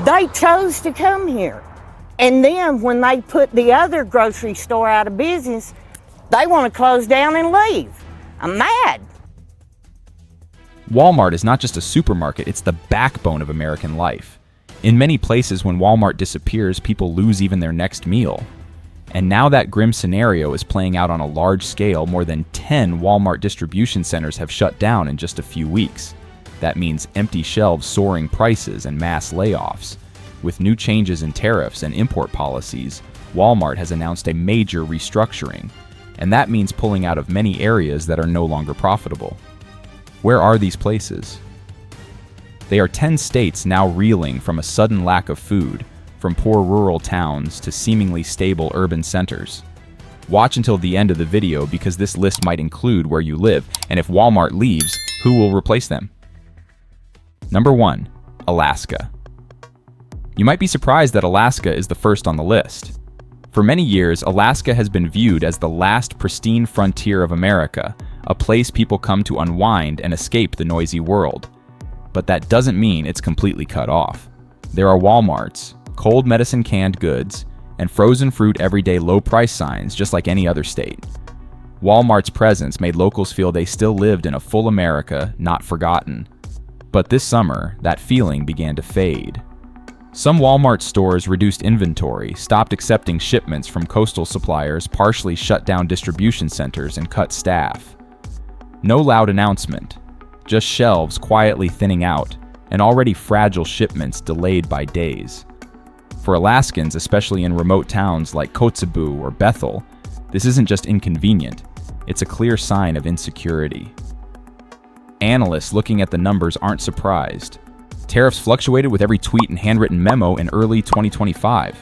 They chose to come here. And then when they put the other grocery store out of business, they want to close down and leave. I'm mad. Walmart is not just a supermarket, it's the backbone of American life. In many places, when Walmart disappears, people lose even their next meal. And now that grim scenario is playing out on a large scale. More than 10 Walmart distribution centers have shut down in just a few weeks. That means empty shelves, soaring prices, and mass layoffs. With new changes in tariffs and import policies, Walmart has announced a major restructuring, and that means pulling out of many areas that are no longer profitable. Where are these places? They are 10 states now reeling from a sudden lack of food, from poor rural towns to seemingly stable urban centers. Watch until the end of the video because this list might include where you live, and if Walmart leaves, who will replace them? Number 1. Alaska. You might be surprised that Alaska is the first on the list. For many years, Alaska has been viewed as the last pristine frontier of America, a place people come to unwind and escape the noisy world. But that doesn't mean it's completely cut off. There are Walmarts, cold medicine canned goods, and frozen fruit everyday low price signs just like any other state. Walmart's presence made locals feel they still lived in a full America, not forgotten. But this summer, that feeling began to fade. Some Walmart stores reduced inventory, stopped accepting shipments from coastal suppliers, partially shut down distribution centers, and cut staff. No loud announcement, just shelves quietly thinning out, and already fragile shipments delayed by days. For Alaskans, especially in remote towns like Kotzebue or Bethel, this isn't just inconvenient, it's a clear sign of insecurity. Analysts looking at the numbers aren't surprised. Tariffs fluctuated with every tweet and handwritten memo in early 2025.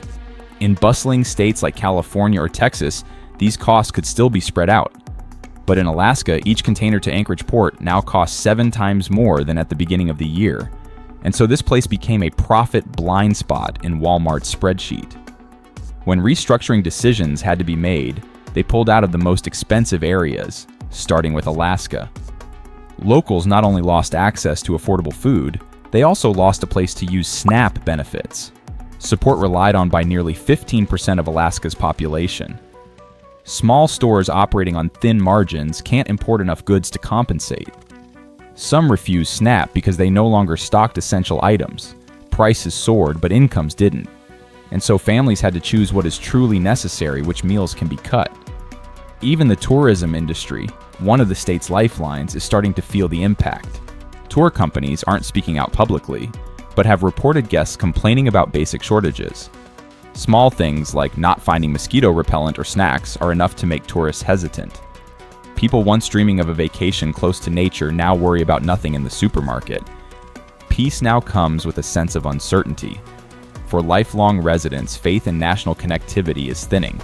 In bustling states like California or Texas, these costs could still be spread out. But in Alaska, each container to Anchorage port now costs 7 times more than at the beginning of the year. And so this place became a profit blind spot in Walmart's spreadsheet. When restructuring decisions had to be made, they pulled out of the most expensive areas, starting with Alaska. Locals not only lost access to affordable food, they also lost a place to use SNAP benefits, support relied on by nearly 15% of Alaska's population. Small stores operating on thin margins can't import enough goods to compensate. Some refused SNAP because they no longer stocked essential items. Prices soared, but incomes didn't. And so families had to choose what is truly necessary, which meals can be cut. Even the tourism industry, one of the state's lifelines, is starting to feel the impact. Tour companies aren't speaking out publicly, but have reported guests complaining about basic shortages. Small things like not finding mosquito repellent or snacks are enough to make tourists hesitant. People once dreaming of a vacation close to nature now worry about nothing in the supermarket. Peace now comes with a sense of uncertainty. For lifelong residents, faith in national connectivity is thinning.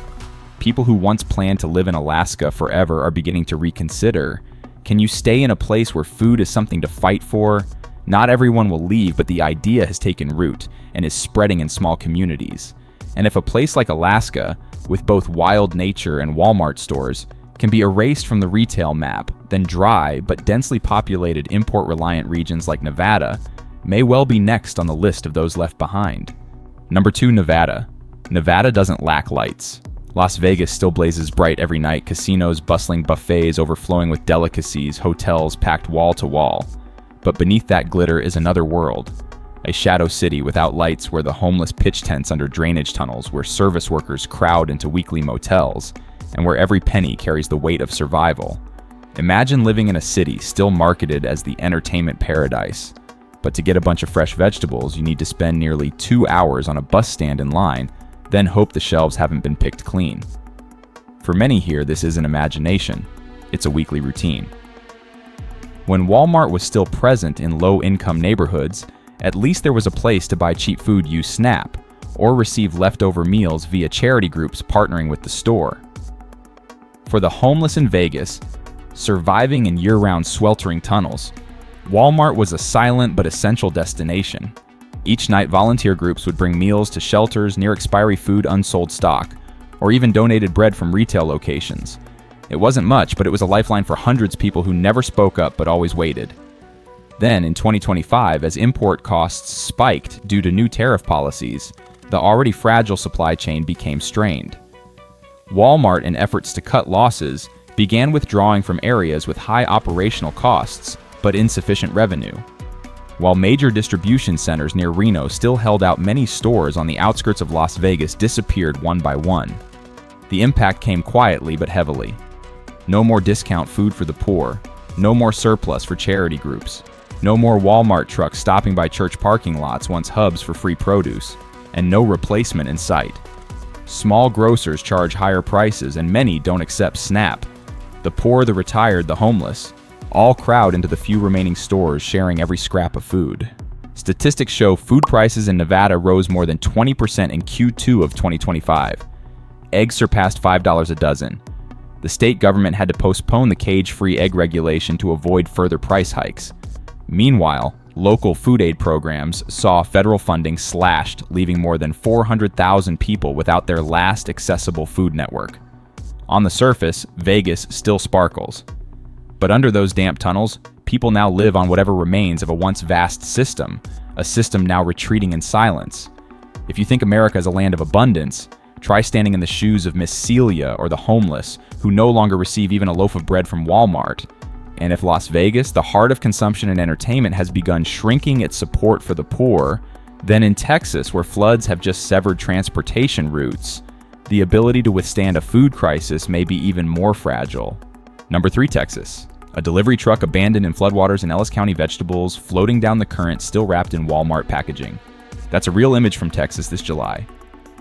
People who once planned to live in Alaska forever are beginning to reconsider. Can you stay in a place where food is something to fight for? Not everyone will leave, but the idea has taken root and is spreading in small communities. And if a place like Alaska, with both wild nature and Walmart stores, can be erased from the retail map, then dry but densely populated import-reliant regions like Nevada may well be next on the list of those left behind. Number 2, Nevada. Nevada doesn't lack lights. Las Vegas still blazes bright every night, casinos, bustling buffets overflowing with delicacies, hotels packed wall to wall. But beneath that glitter is another world. A shadow city without lights where the homeless pitch tents under drainage tunnels, where service workers crowd into weekly motels, and where every penny carries the weight of survival. Imagine living in a city still marketed as the entertainment paradise. But to get a bunch of fresh vegetables, you need to spend nearly 2 hours on a bus stand in line, then hope the shelves haven't been picked clean. For many here, this isn't imagination. It's a weekly routine. When Walmart was still present in low-income neighborhoods, at least there was a place to buy cheap food use SNAP, or receive leftover meals via charity groups partnering with the store. For the homeless in Vegas, surviving in year-round sweltering tunnels, Walmart was a silent but essential destination. Each night, volunteer groups would bring meals to shelters, near expiry food, unsold stock, or even donated bread from retail locations. It wasn't much, but it was a lifeline for hundreds of people who never spoke up but always waited. Then, in 2025, as import costs spiked due to new tariff policies, the already fragile supply chain became strained. Walmart, in efforts to cut losses, began withdrawing from areas with high operational costs but insufficient revenue. While major distribution centers near Reno still held out, many stores on the outskirts of Las Vegas disappeared one by one. The impact came quietly but heavily. No more discount food for the poor, no more surplus for charity groups, no more Walmart trucks stopping by church parking lots, once hubs for free produce, and no replacement in sight. Small grocers charge higher prices, and many don't accept SNAP. The poor, the retired, the homeless all crowd into the few remaining stores, sharing every scrap of food. Statistics show food prices in Nevada rose more than 20% in Q2 of 2025. Eggs surpassed $5 a dozen. The state government had to postpone the cage-free egg regulation to avoid further price hikes. Meanwhile, local food aid programs saw federal funding slashed, leaving more than 400,000 people without their last accessible food network. On the surface, Vegas still sparkles. But under those damp tunnels, people now live on whatever remains of a once vast system, a system now retreating in silence. If you think America is a land of abundance, try standing in the shoes of Miss Celia or the homeless, who no longer receive even a loaf of bread from Walmart. And if Las Vegas, the heart of consumption and entertainment, has begun shrinking its support for the poor, then in Texas, where floods have just severed transportation routes, the ability to withstand a food crisis may be even more fragile. Number 3, Texas. A delivery truck abandoned in floodwaters in Ellis County, vegetables floating down the current, still wrapped in Walmart packaging. That's a real image from Texas this July.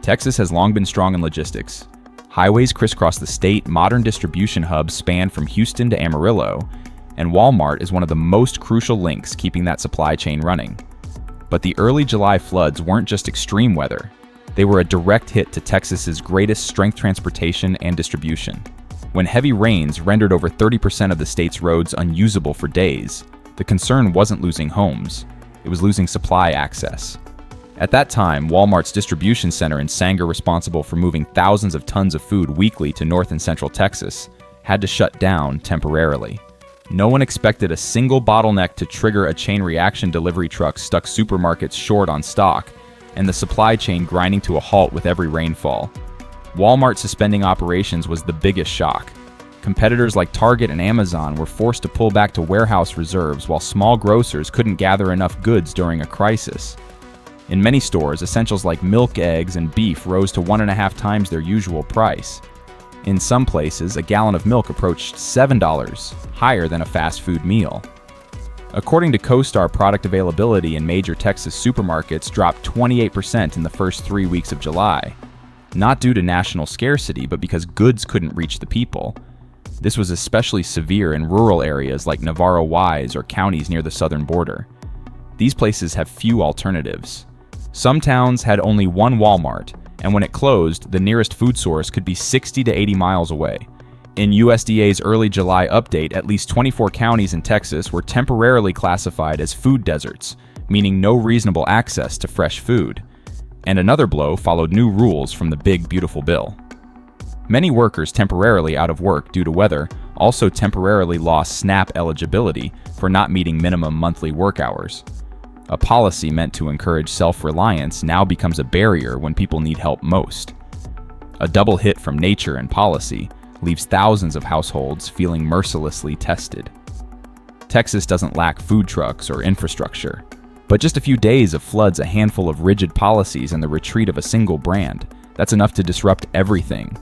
Texas has long been strong in logistics. Highways crisscross the state, modern distribution hubs span from Houston to Amarillo, and Walmart is one of the most crucial links keeping that supply chain running. But the early July floods weren't just extreme weather. They were a direct hit to Texas's greatest strength transportation and distribution. When heavy rains rendered over 30% of the state's roads unusable for days, the concern wasn't losing homes, it was losing supply access. At that time, Walmart's distribution center in Sanger, responsible for moving thousands of tons of food weekly to North and Central Texas, had to shut down temporarily. No one expected a single bottleneck to trigger a chain reaction. Delivery trucks stuck supermarkets short on stock, and the supply chain grinding to a halt with every rainfall. Walmart suspending operations was the biggest shock. Competitors like Target and Amazon were forced to pull back to warehouse reserves, while small grocers couldn't gather enough goods during a crisis. In many stores, essentials like milk, eggs, and beef rose to 1.5 times their usual price. In some places, a gallon of milk approached $7, higher than a fast food meal. According to CoStar, product availability in major Texas supermarkets dropped 28% in the first 3 weeks of July. Not due to national scarcity, but because goods couldn't reach the people. This was especially severe in rural areas like Navarro Wise or counties near the southern border. These places have few alternatives. Some towns had only one Walmart, and when it closed, the nearest food source could be 60 to 80 miles away. In USDA's early July update, at least 24 counties in Texas were temporarily classified as food deserts, meaning no reasonable access to fresh food. And another blow followed new rules from the Big Beautiful Bill. Many workers temporarily out of work due to weather also temporarily lost SNAP eligibility for not meeting minimum monthly work hours. A policy meant to encourage self-reliance now becomes a barrier when people need help most. A double hit from nature and policy leaves thousands of households feeling mercilessly tested. Texas doesn't lack food trucks or infrastructure, but just a few days of floods, a handful of rigid policies, and the retreat of a single brand, that's enough to disrupt everything.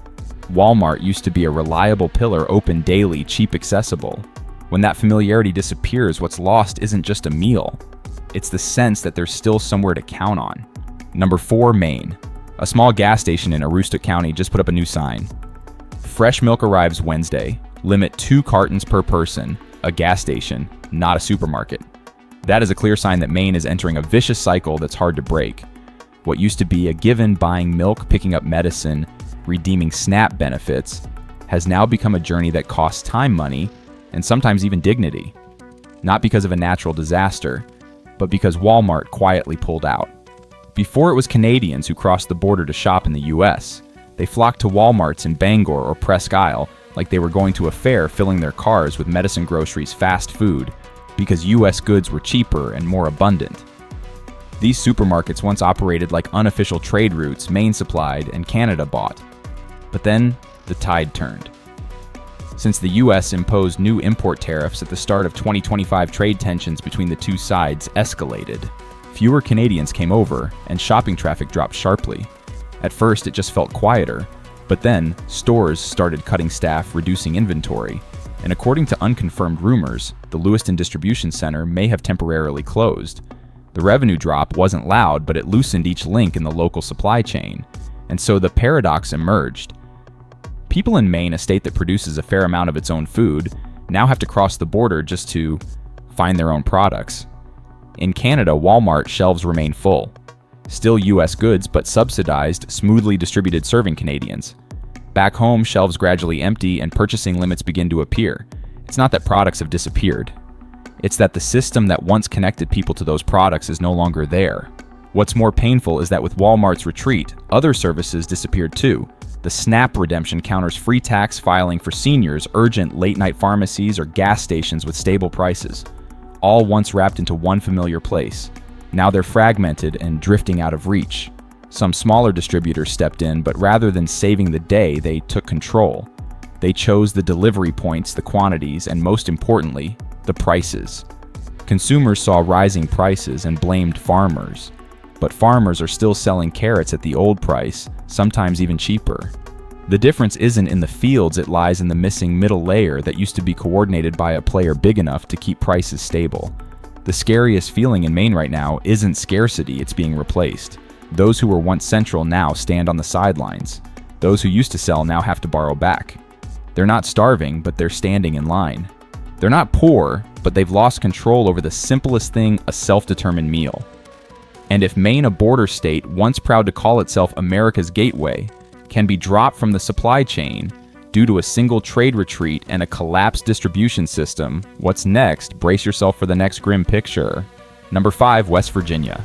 Walmart used to be a reliable pillar, open daily, cheap, accessible. When that familiarity disappears, what's lost isn't just a meal. It's the sense that there's still somewhere to count on. Number 4, Maine. A small gas station in Aroostook County just put up a new sign. Fresh milk arrives Wednesday. Limit 2 cartons per person. A gas station, not a supermarket. That is a clear sign that Maine is entering a vicious cycle that's hard to break. What used to be a given, buying milk, picking up medicine, redeeming SNAP benefits, has now become a journey that costs time, money, and sometimes even dignity. Not because of a natural disaster, but because Walmart quietly pulled out. Before it was Canadians who crossed the border to shop in the US, they flocked to Walmarts in Bangor or Presque Isle like they were going to a fair, filling their cars with medicine, groceries, fast food, because US goods were cheaper and more abundant. These supermarkets once operated like unofficial trade routes Maine supplied and Canada bought. But then, the tide turned. Since the US imposed new import tariffs at the start of 2025, trade tensions between the two sides escalated. Fewer Canadians came over, and shopping traffic dropped sharply. At first, it just felt quieter, but then, stores started cutting staff, reducing inventory, and according to unconfirmed rumors, the Lewiston Distribution Center may have temporarily closed. The revenue drop wasn't loud, but it loosened each link in the local supply chain, and so the paradox emerged. People in Maine, a state that produces a fair amount of its own food, now have to cross the border just to find their own products. In Canada, Walmart shelves remain full. Still US goods, but subsidized, smoothly distributed serving Canadians. Back home, shelves gradually empty and purchasing limits begin to appear. It's not that products have disappeared. It's that the system that once connected people to those products is no longer there. What's more painful is that with Walmart's retreat, other services disappeared too. The SNAP redemption counters free tax filing for seniors, urgent late-night pharmacies, or gas stations with stable prices. All once wrapped into one familiar place. Now they're fragmented and drifting out of reach. Some smaller distributors stepped in, but rather than saving the day, they took control. They chose the delivery points, the quantities, and most importantly, the prices. Consumers saw rising prices and blamed farmers. But farmers are still selling carrots at the old price, sometimes even cheaper. The difference isn't in the fields, it lies in the missing middle layer that used to be coordinated by a player big enough to keep prices stable. The scariest feeling in Maine right now isn't scarcity, it's being replaced. Those who were once central now stand on the sidelines. Those who used to sell now have to borrow back. They're not starving, but they're standing in line. They're not poor, but they've lost control over the simplest thing, a self-determined meal. And if Maine, a border state once proud to call itself America's gateway, can be dropped from the supply chain due to a single trade retreat and a collapsed distribution system, what's next? Brace yourself for the next grim picture. Number 5, West Virginia.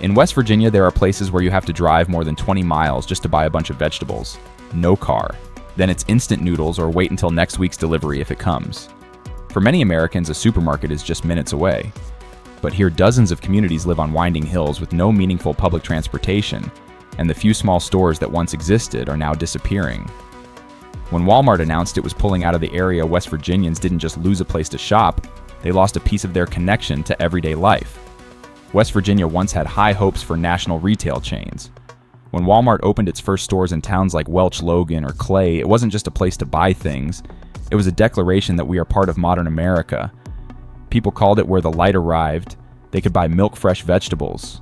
In West Virginia, there are places where you have to drive more than 20 miles just to buy a bunch of vegetables. No car. Then it's instant noodles or wait until next week's delivery if it comes. For many Americans, a supermarket is just minutes away. But here, dozens of communities live on winding hills with no meaningful public transportation, and the few small stores that once existed are now disappearing. When Walmart announced it was pulling out of the area, West Virginians didn't just lose a place to shop, they lost a piece of their connection to everyday life. West Virginia once had high hopes for national retail chains. When Walmart opened its first stores in towns like Welch, Logan, or Clay, it wasn't just a place to buy things, it was a declaration that we are part of modern America. People called it where the light arrived. They could buy milk-fresh vegetables,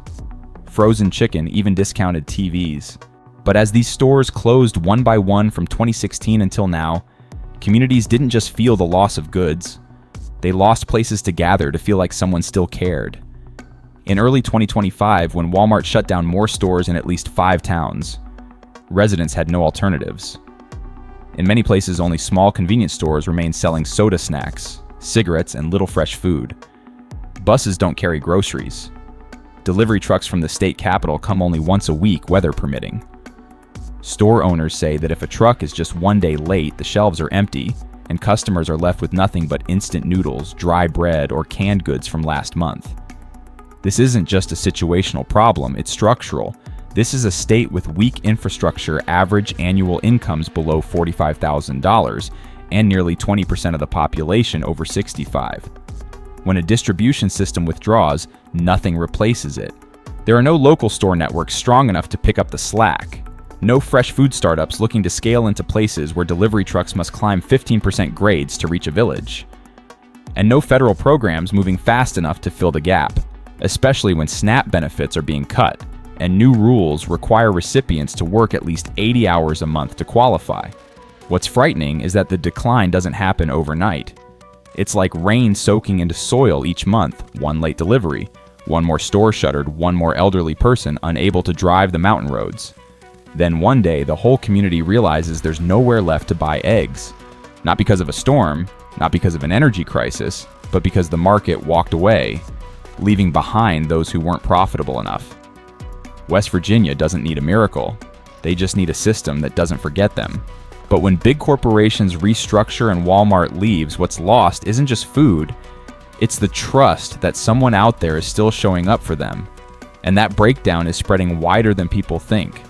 frozen chicken, even discounted TVs. But as these stores closed one by one from 2016 until now, communities didn't just feel the loss of goods. They lost places to gather, to feel like someone still cared. In early 2025, when Walmart shut down more stores in at least 5 towns, residents had no alternatives. In many places, only small convenience stores remain selling soda snacks, cigarettes, and little fresh food. Buses don't carry groceries. Delivery trucks from the state capital come only once a week, weather permitting. Store owners say that if a truck is just one day late, the shelves are empty, and customers are left with nothing but instant noodles, dry bread, or canned goods from last month. This isn't just a situational problem, it's structural. This is a state with weak infrastructure, average annual incomes below $45,000, and nearly 20% of the population over 65. When a distribution system withdraws, nothing replaces it. There are no local store networks strong enough to pick up the slack. No fresh food startups looking to scale into places where delivery trucks must climb 15% grades to reach a village. And no federal programs moving fast enough to fill the gap, especially when SNAP benefits are being cut, and new rules require recipients to work at least 80 hours a month to qualify. What's frightening is that the decline doesn't happen overnight. It's like rain soaking into soil each month, one late delivery, one more store shuttered, one more elderly person unable to drive the mountain roads. Then one day, the whole community realizes there's nowhere left to buy eggs. Not because of a storm, not because of an energy crisis, but because the market walked away, leaving behind those who weren't profitable enough. West Virginia doesn't need a miracle. They just need a system that doesn't forget them. But when big corporations restructure and Walmart leaves, what's lost isn't just food, It's the trust that someone out there is still showing up for them. And that breakdown is spreading wider than people think.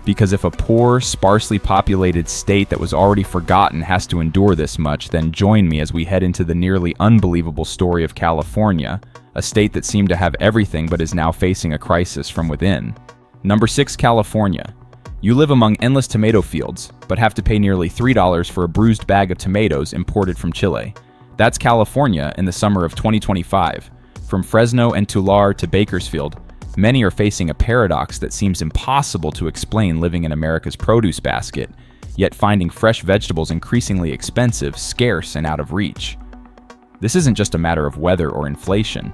Because if a poor, sparsely populated state that was already forgotten has to endure this much, then join me as we head into the nearly unbelievable story of California, a state that seemed to have everything but is now facing a crisis from within. Number 6, California. You live among endless tomato fields, but have to pay nearly $3 for a bruised bag of tomatoes imported from Chile. That's California in the summer of 2025. From Fresno and Tulare to Bakersfield, many are facing a paradox that seems impossible to explain living in America's produce basket, yet finding fresh vegetables increasingly expensive, scarce, and out of reach. This isn't just a matter of weather or inflation.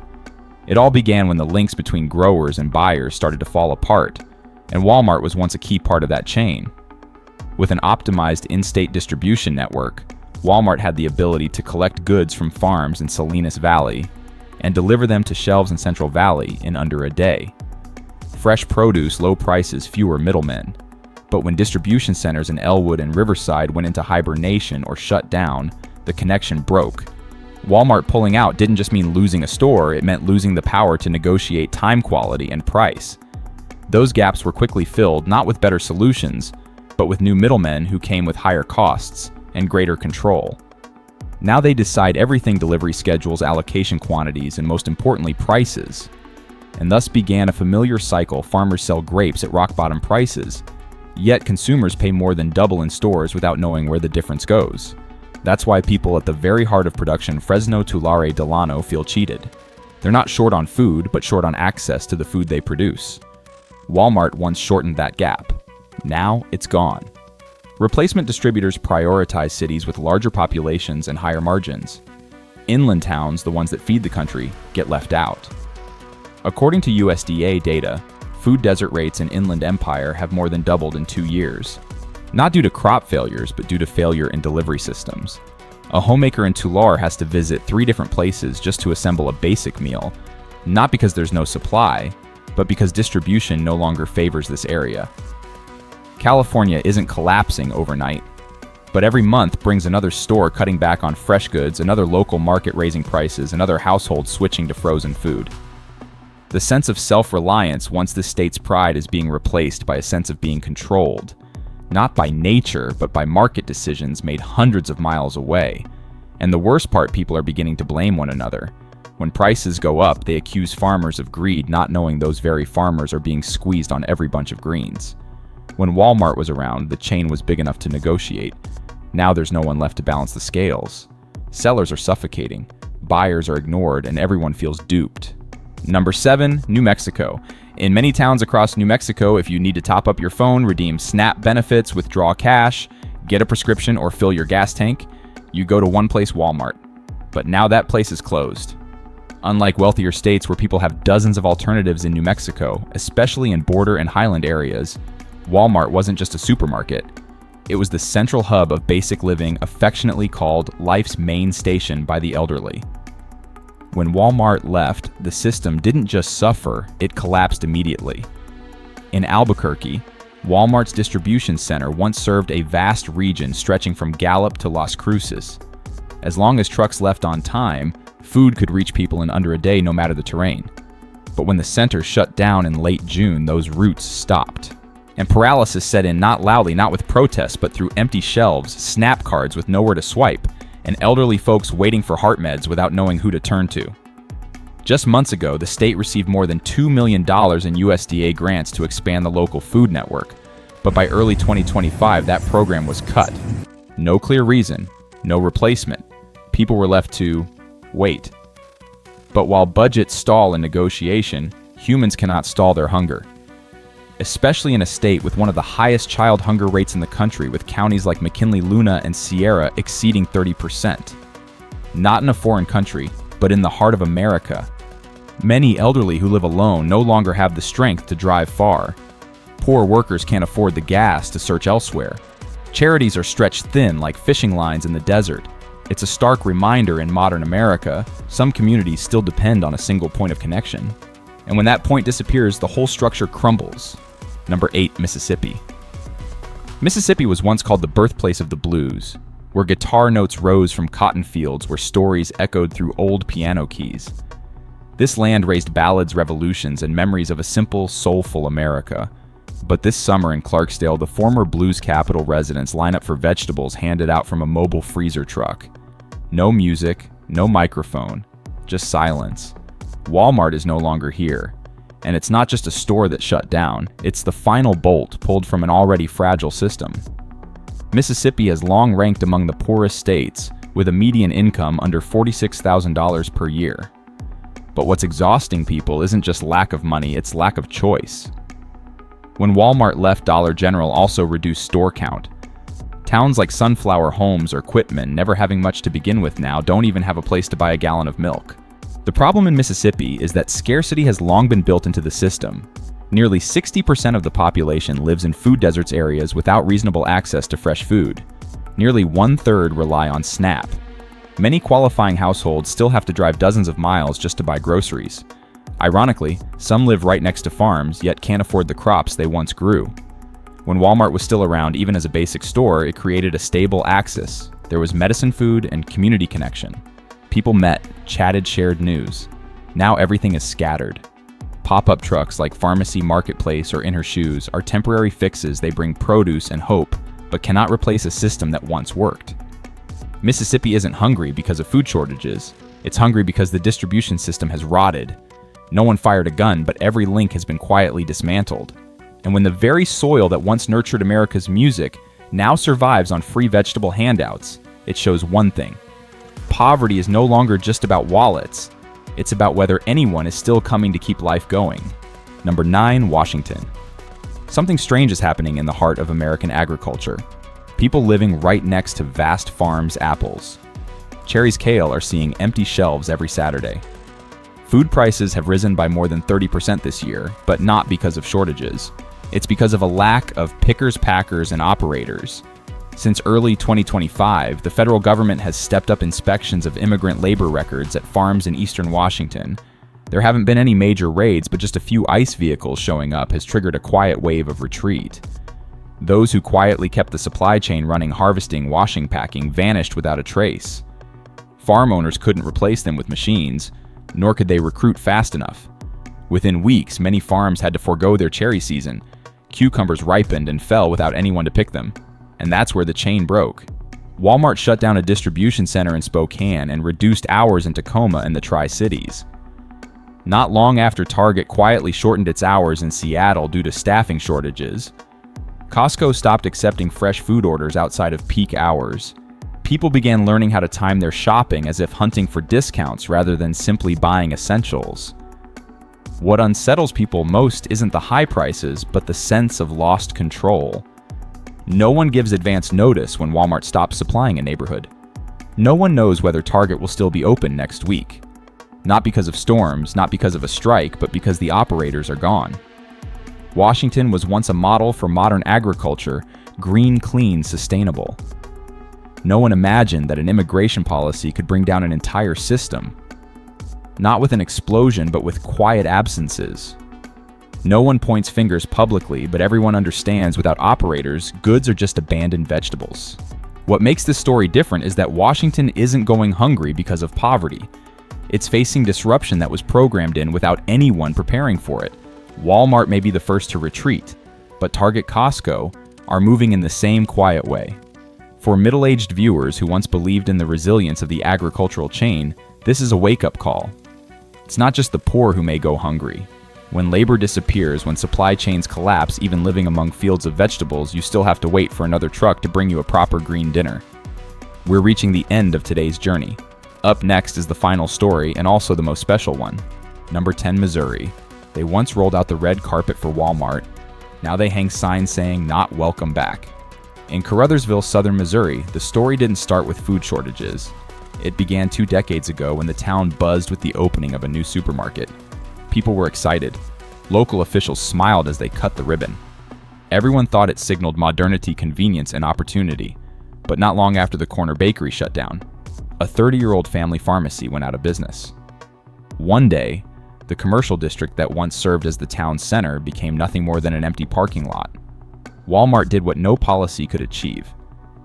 It all began when the links between growers and buyers started to fall apart, and Walmart was once a key part of that chain. With an optimized in-state distribution network, Walmart had the ability to collect goods from farms in Salinas Valley and deliver them to shelves in Central Valley in under a day. Fresh produce, low prices, fewer middlemen. But when distribution centers in Elwood and Riverside went into hibernation or shut down, the connection broke. Walmart pulling out didn't just mean losing a store, it meant losing the power to negotiate time quality and price. Those gaps were quickly filled not with better solutions, but with new middlemen who came with higher costs and greater control. Now they decide everything: delivery schedules, allocation quantities, and most importantly, prices. And thus began a familiar cycle: farmers sell grapes at rock-bottom prices, yet consumers pay more than double in stores without knowing where the difference goes. That's why people at the very heart of production, Fresno, Tulare, Delano, feel cheated. They're not short on food, but short on access to the food they produce. Walmart once shortened that gap. Now it's gone. Replacement distributors prioritize cities with larger populations and higher margins. Inland towns, the ones that feed the country, get left out. According to USDA data, food desert rates in Inland Empire have more than doubled in 2 years. Not due to crop failures, but due to failure in delivery systems. A homemaker in Tulare has to visit 3 different places just to assemble a basic meal, not because there's no supply, but because distribution no longer favors this area. California isn't collapsing overnight, but every month brings another store cutting back on fresh goods, another local market raising prices, another household switching to frozen food. The sense of self-reliance once this state's pride is being replaced by a sense of being controlled, not by nature, but by market decisions made hundreds of miles away. And the worst part, people are beginning to blame one another. When prices go up, they accuse farmers of greed, not knowing those very farmers are being squeezed on every bunch of greens. When Walmart was around, the chain was big enough to negotiate. Now there's no one left to balance the scales. Sellers are suffocating, buyers are ignored, and everyone feels duped. Number 7, New Mexico. In many towns across New Mexico, if you need to top up your phone, redeem SNAP benefits, withdraw cash, get a prescription, or fill your gas tank, you go to one place, Walmart. But now that place is closed. Unlike wealthier states where people have dozens of alternatives in New Mexico, especially in border and highland areas, Walmart wasn't just a supermarket. It was the central hub of basic living, affectionately called life's main station by the elderly. When Walmart left, the system didn't just suffer, it collapsed immediately. In Albuquerque, Walmart's distribution center once served a vast region stretching from Gallup to Las Cruces. As long as trucks left on time, food could reach people in under a day no matter the terrain. But when the center shut down in late June, those routes stopped. And paralysis set in, not loudly, not with protests, but through empty shelves, SNAP cards with nowhere to swipe, and elderly folks waiting for heart meds without knowing who to turn to. Just months ago, the state received more than $2 million in USDA grants to expand the local food network, but by early 2025, that program was cut. No clear reason, no replacement. People were left to wait. But while budgets stall in negotiation, humans cannot stall their hunger. Especially in a state with one of the highest child hunger rates in the country, with counties like McKinley, Luna, and Sierra exceeding 30%. Not in a foreign country, but in the heart of America. Many elderly who live alone no longer have the strength to drive far. Poor workers can't afford the gas to search elsewhere. Charities are stretched thin like fishing lines in the desert. It's a stark reminder in modern America, some communities still depend on a single point of connection. And when that point disappears, the whole structure crumbles. Number 8, Mississippi. Mississippi was once called the birthplace of the blues. where guitar notes rose from cotton fields, where stories echoed through old piano keys. This land raised ballads, revolutions, and memories of a simple, soulful America. But this summer in Clarksdale, the former blues capital residents line up for vegetables handed out from a mobile freezer truck. No music, no microphone, just silence. Walmart is no longer here. And it's not just a store that shut down, it's the final bolt pulled from an already fragile system. Mississippi has long ranked among the poorest states, with a median income under $46,000 per year. But what's exhausting people isn't just lack of money, it's lack of choice. When Walmart left, Dollar General also reduced store count. Towns like Sunflower Homes or Quitman, never having much to begin with now, don't even have a place to buy a gallon of milk. The problem in Mississippi is that scarcity has long been built into the system. Nearly 60% of the population lives in food deserts areas without reasonable access to fresh food. Nearly 1/3 rely on SNAP. Many qualifying households still have to drive dozens of miles just to buy groceries. Ironically, some live right next to farms, yet can't afford the crops they once grew. When Walmart was still around, even as a basic store, it created a stable axis. There was medicine food and community connection. People met, chatted, shared news. Now everything is scattered. Pop-up trucks like Pharmacy Marketplace or In Her Shoes are temporary fixes. They bring produce and hope, but cannot replace a system that once worked. Mississippi isn't hungry because of food shortages. It's hungry because the distribution system has rotted. No one fired a gun, but every link has been quietly dismantled. And when the very soil that once nurtured America's music now survives on free vegetable handouts, it shows one thing. Poverty is no longer just about wallets. It's about whether anyone is still coming to keep life going. Number 9, Washington. Something strange is happening in the heart of American agriculture. People living right next to vast farms, apples. Cherry's kale are seeing empty shelves every Saturday. Food prices have risen by more than 30% this year, but not because of shortages. It's because of a lack of pickers, packers, and operators. Since early 2025, the federal government has stepped up inspections of immigrant labor records at farms in eastern Washington. There haven't been any major raids, but just a few ICE vehicles showing up has triggered a quiet wave of retreat. Those who quietly kept the supply chain running, harvesting, washing, packing, vanished without a trace. Farm owners couldn't replace them with machines, nor could they recruit fast enough. Within weeks, many farms had to forego their cherry season. Cucumbers ripened and fell without anyone to pick them. And that's where the chain broke. Walmart shut down a distribution center in Spokane and reduced hours in Tacoma and the Tri-Cities. Not long after, Target quietly shortened its hours in Seattle due to staffing shortages. Costco stopped accepting fresh food orders outside of peak hours. People began learning how to time their shopping as if hunting for discounts rather than simply buying essentials. What unsettles people most isn't the high prices, but the sense of lost control. No one gives advance notice when Walmart stops supplying a neighborhood. No one knows whether Target will still be open next week. Not because of storms, not because of a strike, but because the operators are gone. Washington was once a model for modern agriculture, green, clean, sustainable. No one imagined that an immigration policy could bring down an entire system. Not with an explosion, but with quiet absences. No one points fingers publicly, but everyone understands without operators, goods are just abandoned vegetables. What makes this story different is that Washington isn't going hungry because of poverty. It's facing disruption that was programmed in without anyone preparing for it. Walmart may be the first to retreat, but Target, Costco are moving in the same quiet way. For middle-aged viewers who once believed in the resilience of the agricultural chain, this is a wake-up call. It's not just the poor who may go hungry. When labor disappears, when supply chains collapse, even living among fields of vegetables, you still have to wait for another truck to bring you a proper green dinner. We're reaching the end of today's journey. Up next is the final story, and also the most special one. Number 10, Missouri. They once rolled out the red carpet for Walmart. Now they hang signs saying, "Not welcome back." In Caruthersville, southern Missouri, the story didn't start with food shortages. It began 2 decades ago when the town buzzed with the opening of a new supermarket. People were excited. Local officials smiled as they cut the ribbon. Everyone thought it signaled modernity, convenience, and opportunity. But not long after, the corner bakery shut down. A 30-year-old family pharmacy went out of business. One day, the commercial district that once served as the town's center became nothing more than an empty parking lot. Walmart did what no policy could achieve.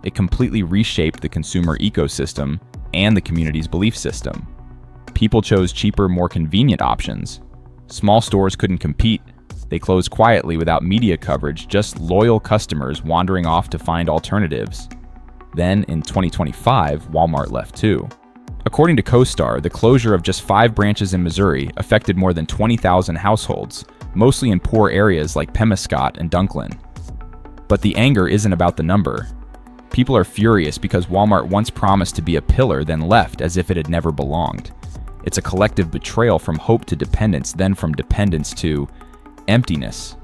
It completely reshaped the consumer ecosystem and the community's belief system. People chose cheaper, more convenient options. Small stores couldn't compete. They closed quietly without media coverage, just loyal customers wandering off to find alternatives. Then, in 2025, Walmart left too. According to CoStar, the closure of just 5 branches in Missouri affected more than 20,000 households, mostly in poor areas like Pemiscot and Dunklin. But the anger isn't about the number. People are furious because Walmart once promised to be a pillar, then left as if it had never belonged. It's a collective betrayal from hope to dependence, then from dependence to emptiness.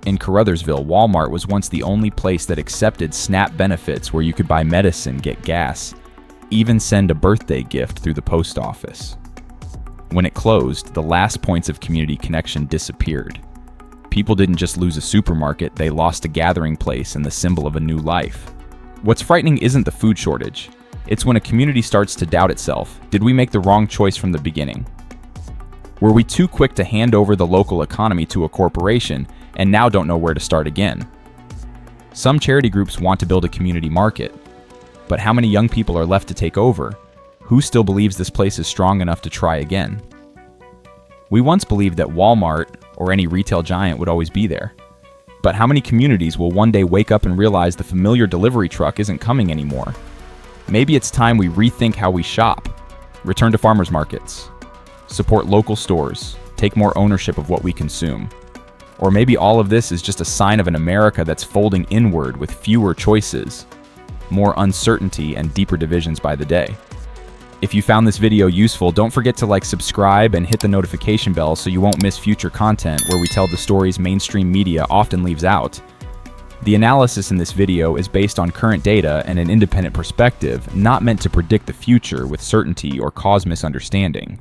In Caruthersville, Walmart was once the only place that accepted SNAP benefits where you could buy medicine, get gas, even send a birthday gift through the post office. When it closed, the last points of community connection disappeared. People didn't just lose a supermarket, they lost a gathering place and the symbol of a new life. What's frightening isn't the food shortage. It's when a community starts to doubt itself. Did we make the wrong choice from the beginning? Were we too quick to hand over the local economy to a corporation and now don't know where to start again? Some charity groups want to build a community market. But how many young people are left to take over? Who still believes this place is strong enough to try again? We once believed that Walmart or any retail giant would always be there. But how many communities will one day wake up and realize the familiar delivery truck isn't coming anymore? Maybe it's time we rethink how we shop, return to farmers markets, support local stores, take more ownership of what we consume. Or maybe all of this is just a sign of an America that's folding inward with fewer choices, more uncertainty, and deeper divisions by the day. If you found this video useful, don't forget to subscribe and hit the notification bell so you won't miss future content where we tell the stories mainstream media often leaves out. The analysis in this video is based on current data and an independent perspective, not meant to predict the future with certainty or cause misunderstanding.